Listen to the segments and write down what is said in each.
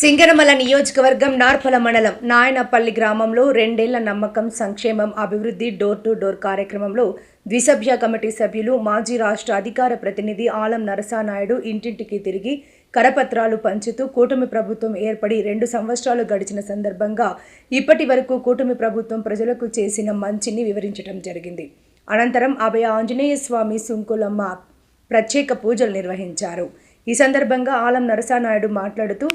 సింగనమల నియోజకవర్గం నార్పల మండలం నాయనపల్లి గ్రామంలో 2 ఏళ్ల నమ్మకం సంక్షేమం అభివృద్ధి డోర్ టు డోర్ కార్యక్రమంలో ద్విసభ్య కమిటీ సభ్యులు మాజీ రాష్ట్ర అధికార ప్రతినిధి ఆలం నరసానాయుడు ఇంటింటికి తిరిగి కరపత్రాలు పంచుతూ కూటమి ప్రభుత్వం ఏర్పడి 2 సంవత్సరాలు గడిచిన సందర్భంగా ఇప్పటి వరకు కూటమి ప్రభుత్వం ప్రజలకు చేసిన మంచిని వివరించడం జరిగింది. అనంతరం అభయ ఆంజనేయ స్వామి సుంకులమ్మ ప్రత్యేక పూజలు నిర్వహించారు. ఈ సందర్భంగా ఆలం నరసానాయుడు మాట్లాడుతూ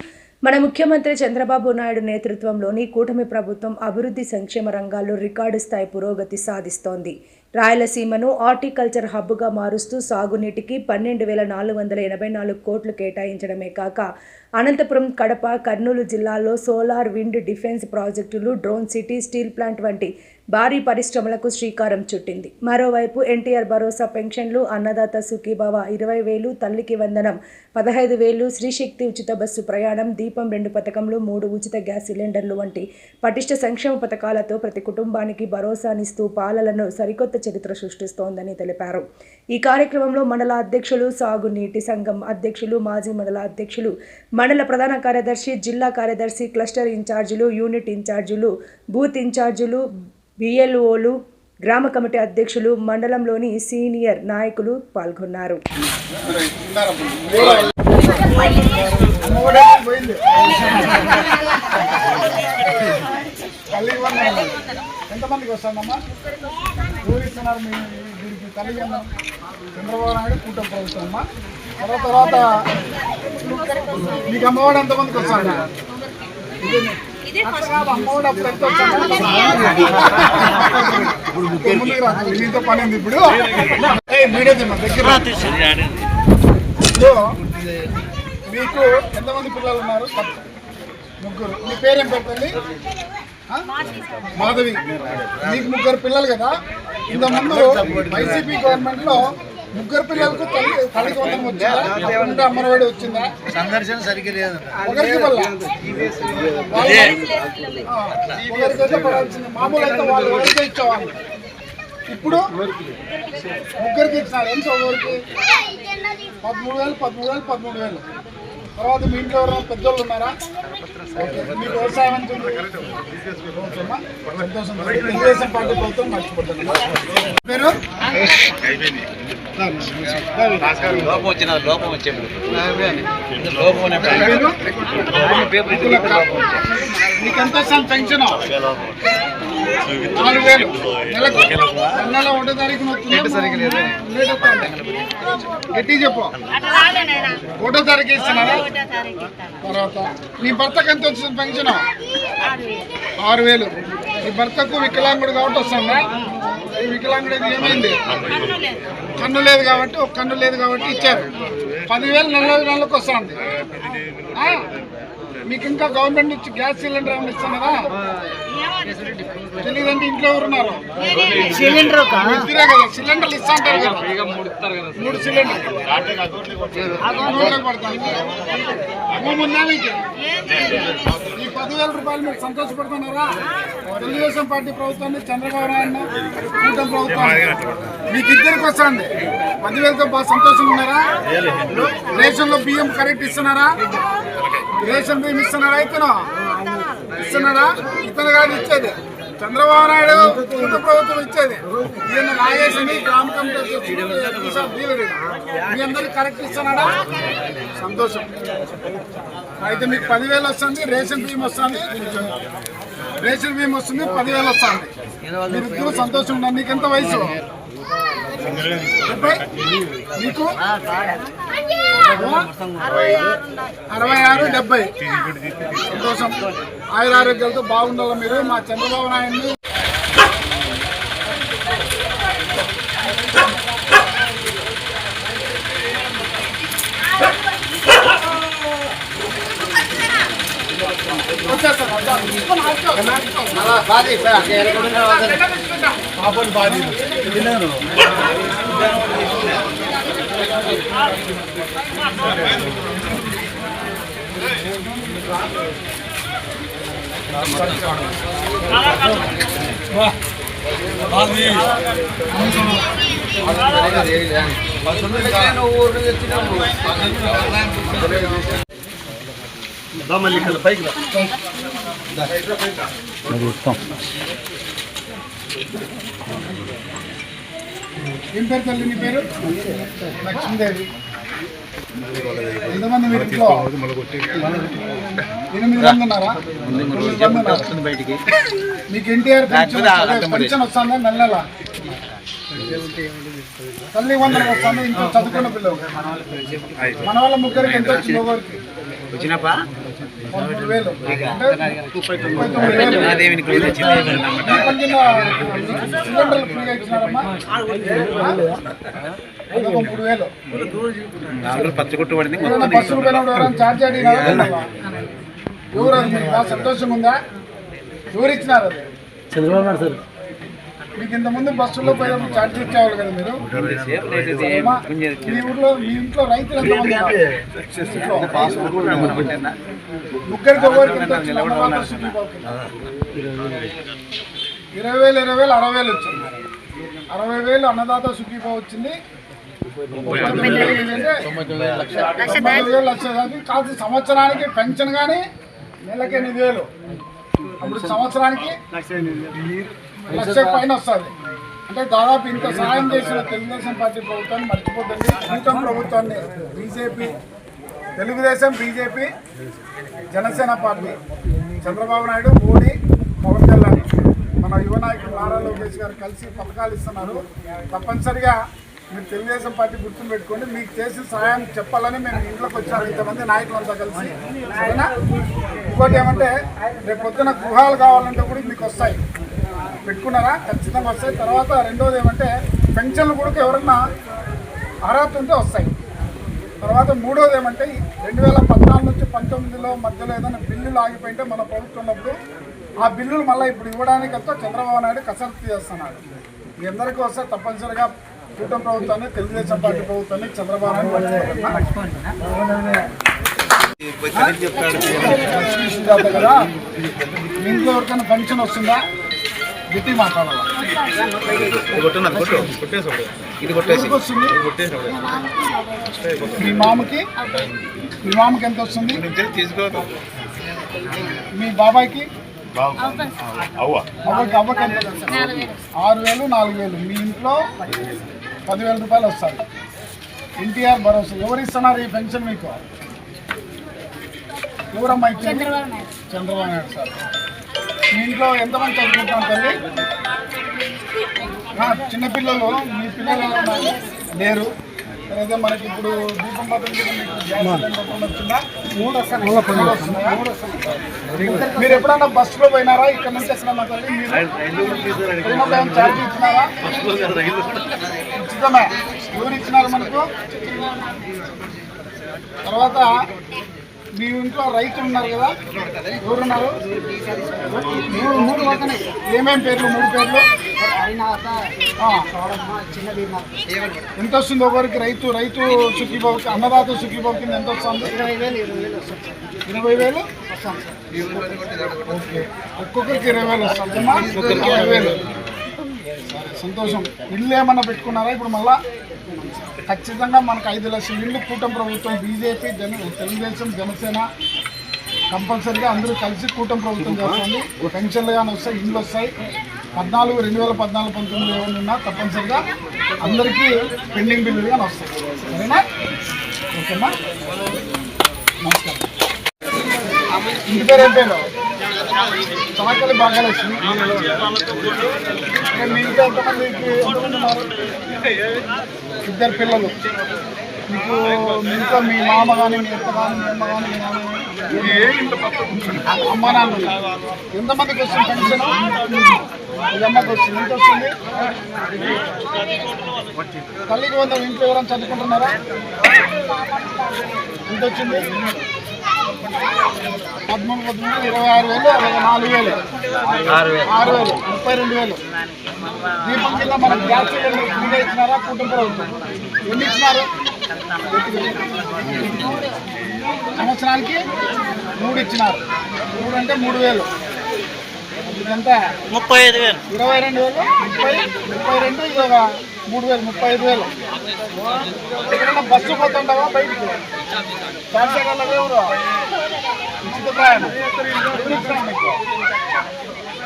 మన ముఖ్యమంత్రి చంద్రబాబు నాయుడు నేతృత్వంలోని కూటమి ప్రభుత్వం అభివృద్ధి సంక్షేమ రంగాల్లో రికార్డు స్థాయి పురోగతి సాధిస్తోంది. రాయలసీమను హార్టికల్చర్ హబ్గా మారుస్తూ సాగునీటికి 12,484 కోట్లు కేటాయించడమే కాక అనంతపురం, కడప, కర్నూలు జిల్లాల్లో సోలార్, విండ్, డిఫెన్స్ ప్రాజెక్టులు, డ్రోన్ సిటీ, స్టీల్ ప్లాంట్ వంటి భారీ పరిశ్రమలకు శ్రీకారం చుట్టింది. మరోవైపు ఎన్టీఆర్ భరోసా పెన్షన్లు, అన్నదాత సుఖీభవ 20,000, తల్లికి వందనం 15,000, శ్రీశక్తి ఉచిత బస్సు ప్రయాణం, దీపం 2 పథకంలో 3 ఉచిత గ్యాస్ సిలిండర్లు వంటి పటిష్ట సంక్షేమ పథకాలతో ప్రతి కుటుంబానికి భరోసానిస్తూ పాలనను సరికొత్త చరిత్ర సృష్టిస్తోందని తెలిపారు. ఈ కార్యక్రమంలో మండల అధ్యక్షులు, సాగునీటి సంఘం అధ్యక్షులు, మాజీ మండల అధ్యక్షులు, మండల ప్రధాన కార్యదర్శి, జిల్లా కార్యదర్శి, క్లస్టర్ ఇన్ఛార్జీలు, యూనిట్ ఇన్ఛార్జీలు, బూత్ ఇన్ఛార్జీలు, బిఎల్ఓలు, గ్రామ కమిటీ అధ్యక్షులు, మండలంలోని సీనియర్ నాయకులు పాల్గొన్నారు. ఎంతమందికి వస్తుందమ్మా? ఊరిస్తున్నారు మీ దీనికి కలిగి చంద్రబాబు నాయుడు కూటమి ప్రభుత్వం అమ్మా. తర్వాత మీకు అమ్మఒడి ఎంతమందికి వస్తాను? అమ్మఒడి అప్పుడు ఎంత వస్తాను? మీతో పని ఉంది ఇప్పుడు. మీకు ఎంతమంది పిల్లలు ఉన్నారు? 3. మీ పేరేం పెట్టండి? మాధవి. మీకు 3 పిల్లలు కదా. ఇంతకుముందు వైసీపీ గవర్నమెంట్ లో 3 పిల్లలకు తల్లికి వందనం వచ్చిందా? అమ్మఒడి వచ్చిందా? సందర్శన సరిగ్గా లేదు. ఒకరికి ఒకరికైతే పడాల్సింది. మామూలు అయితే వాళ్ళు ఎవరికే ఇచ్చేవాళ్ళు. ఇప్పుడు 3కి ఇచ్చినారు. ఎంత ఒకరికి 13,000, 13,000. తర్వాత మీ ఇంట్లో ఎవరైనా పెద్దోళ్ళు ఉన్నారా? మీకు వ్యవసాయం అంటే సంతోషం. తెలుగుదేశం పార్టీ ప్రభుత్వం మర్చిపోతాను. పేరు మీకు ఎంత వస్తాను పెన్షన్? 4,000 నెలకు. నెల 1వ తారీఖున వస్తుంది. గట్టి చెప్పు. 1వ తారీఖు ఇస్తున్నారా? తర్వాత నీ భర్తకు ఎంత వచ్చింది పెన్షన్? 6,000. నీ భర్తకు వికలాంగుడు కాబట్టి వస్తుందా? ఈ వికలాంగుడు ఏమైంది? కన్ను లేదు కాబట్టి, ఒక కన్ను లేదు కాబట్టి ఇచ్చారు. 10,000 నెలకు వస్తుంది. మీకు ఇంకా గవర్నమెంట్ నుంచి గ్యాస్ సిలిండర్ ఏమైనా ఇస్తున్నారా? తెలియదంటే ఇంట్లో ఎవరున్నారు? సిలిండర్ ఇద్దరే కదా. సిలిండర్లు ఇస్తా అంటారు కదా. 3 సిలిండర్లు పడతాను. ఉందా మీకు? ఈ 10,000 రూపాయలు మీరు సంతోషపడుతున్నారా? తెలుగుదేశం పార్టీ ప్రభుత్వాన్ని, చంద్రబాబు నాయుడు కూటమి ప్రభుత్వాన్ని మీకు ఇద్దరికి వస్తుంది. 10,000తో బాగా సంతోషంగా ఉన్నారా? రేషన్లో బియ్యం కరెక్ట్ ఇస్తున్నారా? రేషన్ బియ్యం ఇస్తున్నారా? ఇస్తున్నారా? ఇతను కాదు ఇచ్చేది. చంద్రబాబు నాయుడు కూటమి ప్రభుత్వం ఇచ్చేది. ఈయన నాగేశ్వరి గ్రామ కమిటీ మీ అందరికి కరెక్ట్ ఇస్తున్నాడా? సంతోషం. అయితే మీకు 10,000 వస్తుంది. రేషన్ బియ్యం వస్తుంది. 10,000 వస్తుంది. మీరు ఇద్దరు సంతోషం ఉన్నారు. నీకు ఎంత వయసు? 70. నీకు 66, 70. సంతోషం. ఆయురారోగ్యాలతో బాగుండాలి మీరు. మా చంద్రబాబు నాయుడిని ఏం పేరు తల్లి నీ పేరు? లక్ష్మీదేవి. ఎంతమంది మీరు ఇంట్లో? 8 మంది ఉన్నారా? 9 మంది ఉన్నారు. మీకు ఎన్టీఆర్ పెన్షన్ వస్తుందా నెల నెల? తల్లి వందనం వస్తుంది ఇంట్లో చదువుకున్న పిల్లలు. మన వాళ్ళ ముగ్గురికి ఎంత వచ్చింది? ఒకరికి 13,000. సిలిండర్లు ఫ్రీగా ఇచ్చినారమ్మా. 3,000. బస్సులు పోయినప్పుడు ఎవరైనా ఛార్జ్ అడిగినారా? ఎవరు? అది మీకు బాగా సంతోషంగా ఉందా? ఎవరు ఇచ్చినారు అది? చంద్రబాబు నాయుడు సార్. మీకు ఇంతకుముందు బస్సుల్లో పోయినప్పుడు ఛార్జ్ ఇచ్చేవాళ్ళు కదా మీరు? మీ ఇంట్లో రైతులు ఎంతమంది ఉన్నారు? ముగ్గురికి ఒకరికి ఎంత వచ్చింది? 20,000 60,000 వచ్చింది. 60,000 అన్నదాత సుఖీభావ వచ్చింది. 99,000 లక్ష కాదు. సంవత్సరానికి పెన్షన్ కానీ నెలకి 8,000. అప్పుడు సంవత్సరానికి 1,00,000 పైన వస్తుంది. అంటే దాదాపు ఇంత సహాయం చేసిన తెలుగుదేశం పార్టీ ప్రభుత్వాన్ని మర్చిపోతుంది. కూటమి ప్రభుత్వాన్ని తెలుగుదేశం బీజేపీ జనసేన పార్టీ చంద్రబాబు నాయుడు, మోడీ, పవన్ కళ్యాణ్, మన యువ నాయకులు నారా లోకేష్ గారు కలిసి పథకాలు ఇస్తున్నారు. తప్పనిసరిగా మీరు తెలుగుదేశం పార్టీ గుర్తులు పెట్టుకోండి. మీకు చేసిన సహాయం చెప్పాలని మేము ఇంట్లోకి వచ్చాము ఇంతమంది నాయకులంతా కలిసి. సరేనా? ఇంకోటి ఏమంటే రేపు పొద్దున గృహాలు కావాలంటే కూడా మీకు వస్తాయి. పెట్టుకున్నారా? ఖచ్చితంగా వస్తాయి. తర్వాత రెండోది ఏమంటే పెన్షన్లు కూడా ఎవరన్నా అర్హత ఉంటే వస్తాయి. తర్వాత మూడోది ఏమంటే 2014 నుంచి 19 మధ్యలో ఏదైనా బిల్లులు ఆగిపోయింటే మన ప్రభుత్వం ఉన్నప్పుడు ఆ బిల్లులు మళ్ళీ ఇప్పుడు ఇవ్వడానికి అంతా చంద్రబాబు నాయుడు కసరత్తు చేస్తున్నాడు. మీ అందరికీ వస్తే తప్పనిసరిగా కూటమి ప్రభుత్వాన్ని, తెలుగుదేశం పార్టీ ప్రభుత్వాన్ని చంద్రబాబు నాయుడు కదా. మీ ఇంట్లో ఎవరికైనా పెన్షన్ వస్తుందా? గట్టి మాట్లాడాలి. వస్తుంది మీ మామకి ఎంత వస్తుంది? మీ బాబాయ్కి అవ్వకి ఎంత? 6,000 4,000. మీ ఇంట్లో 10,000 రూపాయలు వస్తాయి. ఎన్టీఆర్ భరోసా ఎవరు ఇస్తున్నారు ఈ పెన్షన్ మీకు? ఎవరమ్మా ఇచ్చింది? చంద్రబాబు నాయుడు సార్. మీ ఇంట్లో ఎంతమంది చదువుకుంటాం తల్లి? చిన్నపిల్లలు. మీ పిల్లలు లేరు. అయితే మనకి ఇప్పుడు దీపం పథకం వచ్చిందా? 3 వస్తున్నాయా? మీరు ఎప్పుడన్నా బస్సులో పోయినారా? ఇక్కడ నుంచి ఎక్కడన్నా తల్లి మీరు ఛార్జ్ ఇచ్చినారా? ఉచితమే. ఎవరు ఇచ్చినారు మనకు? తర్వాత మీ ఇంట్లో రైతులు ఉన్నారు కదా, ఎవరున్నారు? ఏమేమి పేర్లు? 3 పేర్లు. ఎంత వస్తుంది ఒకరికి? రైతు సుఖీభావకి, అన్నదాత సుఖీభావ కింద ఎంత వస్తుంది? 20,000. ఓకే, ఒక్కొక్కరికి 20,000 వస్తుందమ్మా. 20,000. సంతోషం. ఇల్లు ఏమన్నా పెట్టుకున్నారా ఇప్పుడు? మళ్ళా ఖచ్చితంగా మనకు 5 లక్షల ఇల్లు కూటమి ప్రభుత్వం, బీజేపీ, తెలుగుదేశం, జనసేన కంపల్సరీగా అందరూ కలిసి కూటమి ప్రభుత్వం చేస్తుంది. పెన్షన్లు కానీ వస్తాయి, ఇల్లు వస్తాయి. 2014-19 ఏమన్నా తప్పనిసరిగా అందరికీ పెండింగ్ బిల్లులు కానీ వస్తాయి. సరేనా? ఓకేమ్మా, నమస్కారం. ఇంటి పేరు ఏం పేరు? చాకలి భాగ్యలక్ష్మి. మీ ఇంట్లో ఎంతమందికి ఉన్నారు? 2 పిల్లలు. మీకు మీ ఇంట్లో మీ మామ కానీ, మీ అత్త కానీ, మీ అమ్మ కానీ, మీ నాన్న, అమ్మ నాన్న ఎంతమందికి వస్తుంది పెన్షన్? మీ అమ్మకి వస్తుంది. ఎంత వస్తుంది? తల్లికి 100. ఇంట్లో ఎవరైనా చదువుకుంటున్నారా? ఎంత వచ్చింది? 13,000, 26,000, 4,000, 6,000, 32,000. దీపం కింద మనం గ్యాస్ సిలిండర్ ఫ్రీగా ఇచ్చినారా? కూటమి ప్రభుత్వం ఎన్ని ఇచ్చినారు? సంవత్సరానికి 3 ఇచ్చినారు. 3 అంటే 3,000. ఇదంతా 35,000. 22,000, 32, ఇది ఒక 3,000, 35,000. ఎక్కడన్నా బస్సు పోతుంటావా బయటికి? ఎవరు? ఉచిత ప్రయాణం ఎవరు ఇచ్చినారు మీకు?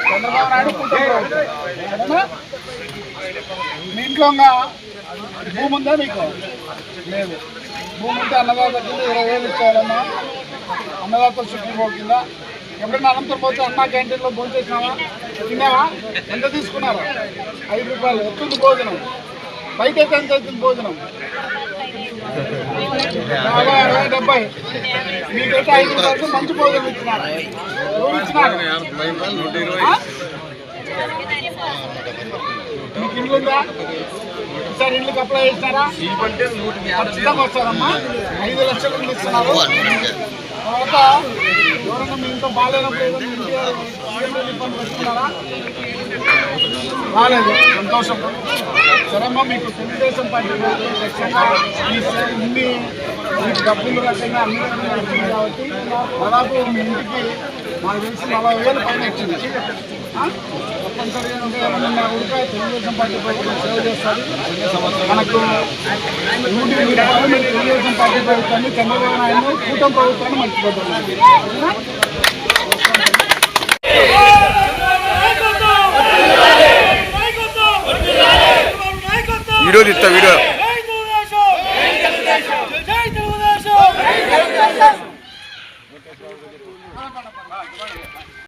చంద్రబాబు నాయుడు కూటమి ప్రభుత్వం. సరేనా? మీ ఇంట్లో ఇంకా భూమి ఉందా మీకు? లేదు. భూమి ఉంటే అన్నదాత కింద 20,000 ఇచ్చేయాలన్నా, అన్నదాత సుఖీభావ కింద. ఎప్పుడైనా అనంతరం పోతే అన్నా క్యాంటీన్లో భోజనం చేసినావా? తిన్నావా? ఎంత తీసుకున్నారు? 5 రూపాయలు. ఎత్తుంది భోజనం. బయట అయితే ఎంత అవుతుంది భోజనం? 50, 60, 70. మీకైతే 5 రూపాయలకి మంచి భోజనం ఇచ్చినారు. ఎవరు ఇచ్చినారు? మీకు ఇల్లు ఉందా? సార్ ఇళ్ళకి అప్లై చేసినారా? ఖచ్చితంగా వస్తారమ్మా. 5 లక్షలు ఇల్లు ఇస్తున్నారు. తర్వాత ఎవరైనా మీ ఇంట్లో బాగాలేనప్పుడు ఏదైనా ఇబ్బంది పెట్టుకున్నారా? రాలేదు. సంతోషం. సరేమ్మా, మీకు తెలుగుదేశం పార్టీ ఖచ్చితంగా ఇన్ని డబ్బులు రకంగా అన్ని రకంగా వచ్చింది కాబట్టి దాదాపు మీ ఇంటికి మాకు తెలిసి 40,000 పైన వచ్చింది. తప్పనిసరిగా ఉంటే ఏమన్నా ఊరికే తెలుగుదేశం పార్టీ ప్రభుత్వం సేవ చేస్తారు. మనకు 100 రకాలు మీరు తెలుగుదేశం పార్టీ ప్రభుత్వాన్ని, చంద్రబాబు నాయుడు కూటమి ప్రభుత్వాన్ని మర్చిపోతున్నారు. వీడియో తీస్తా వీడియో